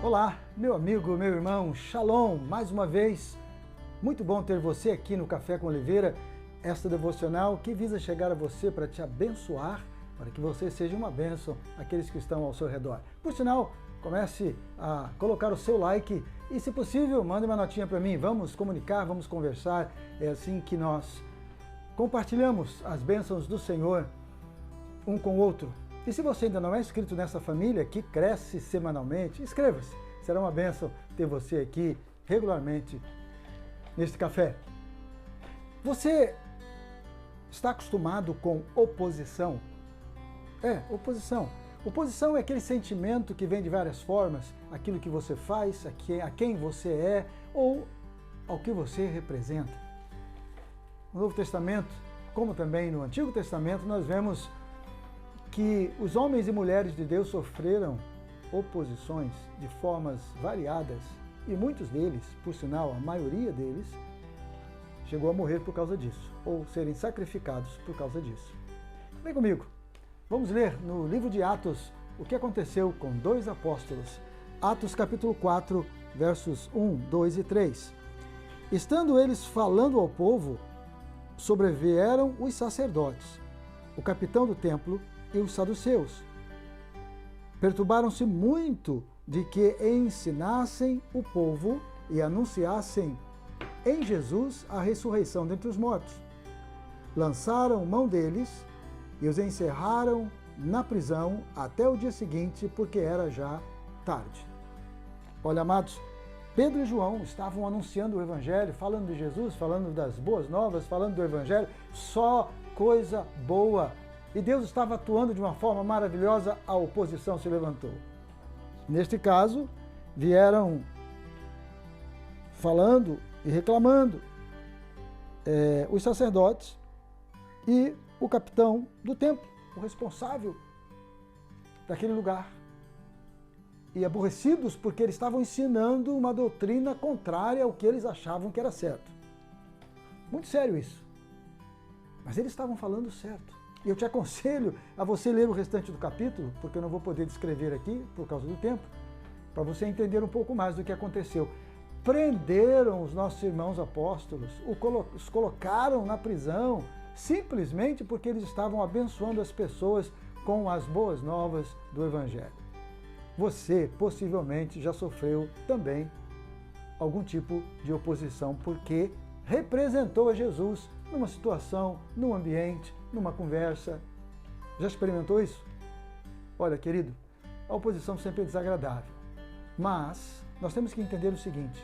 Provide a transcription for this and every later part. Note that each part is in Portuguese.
Olá, meu amigo, meu irmão, Shalom, mais uma vez, muito bom ter você aqui no Café com Oliveira, esta devocional que visa chegar a você para te abençoar, para que você seja uma bênção àqueles que estão ao seu redor. Por sinal, comece a colocar o seu like e, se possível, mande uma notinha para mim, vamos comunicar, vamos conversar, é assim que nós compartilhamos as bênçãos do Senhor um com o outro. E se você ainda não é inscrito nessa família que cresce semanalmente, inscreva-se. Será uma bênção ter você aqui regularmente neste café. Você está acostumado com oposição? Oposição. Oposição é aquele sentimento que vem de várias formas, aquilo que você faz, a quem você é ou ao que você representa. No Novo Testamento, como também no Antigo Testamento, nós vemos que os homens e mulheres de Deus sofreram oposições de formas variadas e muitos deles, por sinal, a maioria deles, chegou a morrer por causa disso, ou serem sacrificados por causa disso. Vem comigo, vamos ler no livro de Atos o que aconteceu com dois apóstolos. Atos capítulo 4, versos 1, 2 e 3. Estando eles falando ao povo, sobrevieram os sacerdotes, o capitão do templo e os saduceus. Perturbaram-se muito de que ensinassem o povo e anunciassem em Jesus a ressurreição dentre os mortos. Lançaram mão deles e os encerraram na prisão até o dia seguinte, porque era já tarde. Olha, amados, Pedro e João estavam anunciando o Evangelho, falando de Jesus, falando das boas novas, falando do Evangelho, só coisa boa. E Deus estava atuando de uma forma maravilhosa, a oposição se levantou. Neste caso, vieram falando e reclamando os sacerdotes e o capitão do templo, o responsável daquele lugar. E aborrecidos porque eles estavam ensinando uma doutrina contrária ao que eles achavam que era certo. Muito sério isso. Mas eles estavam falando certo. E eu te aconselho a você ler o restante do capítulo, porque eu não vou poder descrever aqui por causa do tempo, para você entender um pouco mais do que aconteceu. Prenderam os nossos irmãos apóstolos, os colocaram na prisão, simplesmente porque eles estavam abençoando as pessoas com as boas novas do Evangelho. Você possivelmente já sofreu também algum tipo de oposição, porque representou a Jesus numa situação, num ambiente, numa conversa. Já experimentou isso? Olha, querido, a oposição sempre é desagradável, mas nós temos que entender o seguinte,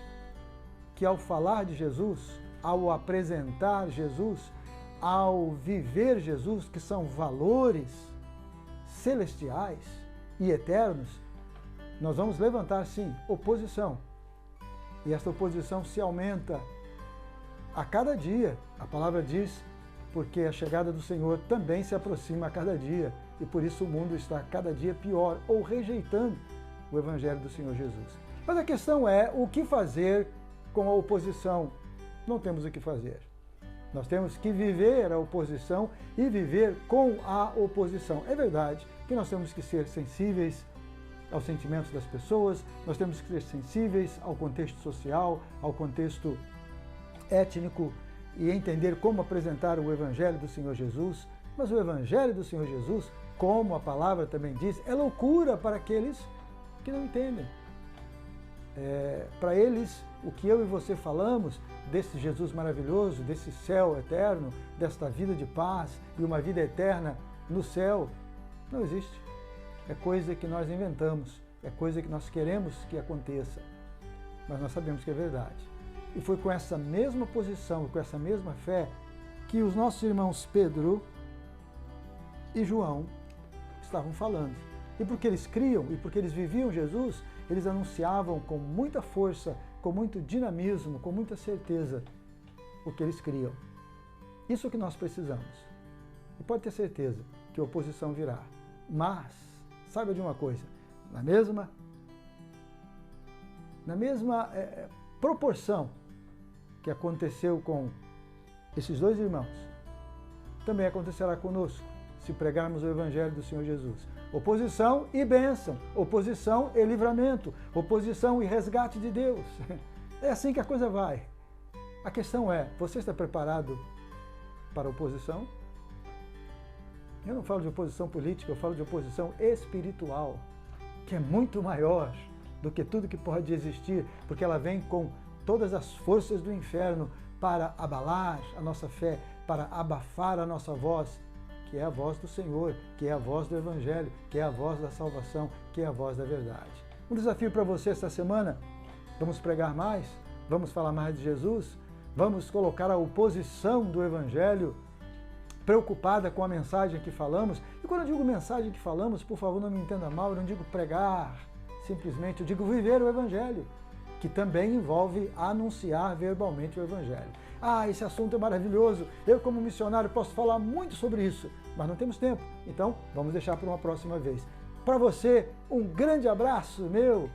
que ao falar de Jesus, ao apresentar Jesus, ao viver Jesus, que são valores celestiais e eternos, nós vamos levantar, sim, oposição. E esta oposição se aumenta a cada dia. A palavra diz, porque a chegada do Senhor também se aproxima a cada dia, e por isso o mundo está cada dia pior, ou rejeitando o Evangelho do Senhor Jesus. Mas a questão é, o que fazer com a oposição? Não temos o que fazer. Nós temos que viver a oposição e viver com a oposição. É verdade que nós temos que ser sensíveis aos sentimentos das pessoas, nós temos que ser sensíveis ao contexto social, ao contexto étnico, e entender como apresentar o Evangelho do Senhor Jesus. Mas o Evangelho do Senhor Jesus, como a palavra também diz, é loucura para aqueles que não entendem. Para eles, o que eu e você falamos desse Jesus maravilhoso, desse céu eterno, desta vida de paz e uma vida eterna no céu, não existe. É coisa que nós inventamos, é coisa que nós queremos que aconteça, mas nós sabemos que é verdade. E foi com essa mesma posição, com essa mesma fé, que os nossos irmãos Pedro e João estavam falando. E porque eles criam e porque eles viviam Jesus, eles anunciavam com muita força, com muito dinamismo, com muita certeza o que eles criam. Isso é o que nós precisamos. E pode ter certeza que a oposição virá. Mas, saiba de uma coisa, na mesma proporção que aconteceu com esses dois irmãos, também acontecerá conosco, se pregarmos o Evangelho do Senhor Jesus. Oposição e bênção, oposição e livramento, oposição e resgate de Deus. É assim que a coisa vai. A questão é, você está preparado para a oposição? Eu não falo de oposição política, eu falo de oposição espiritual, que é muito maior do que tudo que pode existir, porque ela vem com todas as forças do inferno para abalar a nossa fé, para abafar a nossa voz, que é a voz do Senhor, que é a voz do Evangelho, que é a voz da salvação, que é a voz da verdade. Um desafio para você esta semana: vamos pregar mais, vamos falar mais de Jesus, vamos colocar a oposição do Evangelho preocupada com a mensagem que falamos. E quando eu digo mensagem que falamos, por favor, não me entenda mal, eu não digo pregar, simplesmente eu digo viver o Evangelho, que também envolve anunciar verbalmente o Evangelho. Ah, esse assunto é maravilhoso, eu como missionário posso falar muito sobre isso, mas não temos tempo, então vamos deixar para uma próxima vez. Para você, um grande abraço meu,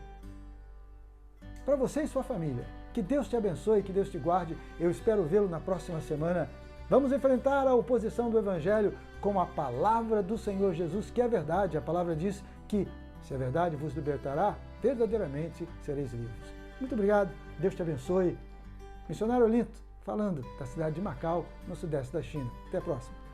para você e sua família. Que Deus te abençoe, que Deus te guarde, eu espero vê-lo na próxima semana. Vamos enfrentar a oposição do Evangelho com a palavra do Senhor Jesus, que é verdade. A palavra diz que, se a verdade vos libertará, verdadeiramente sereis livres. Muito obrigado, Deus te abençoe. Missionário Olinto, falando da cidade de Macau, no sudeste da China. Até a próxima.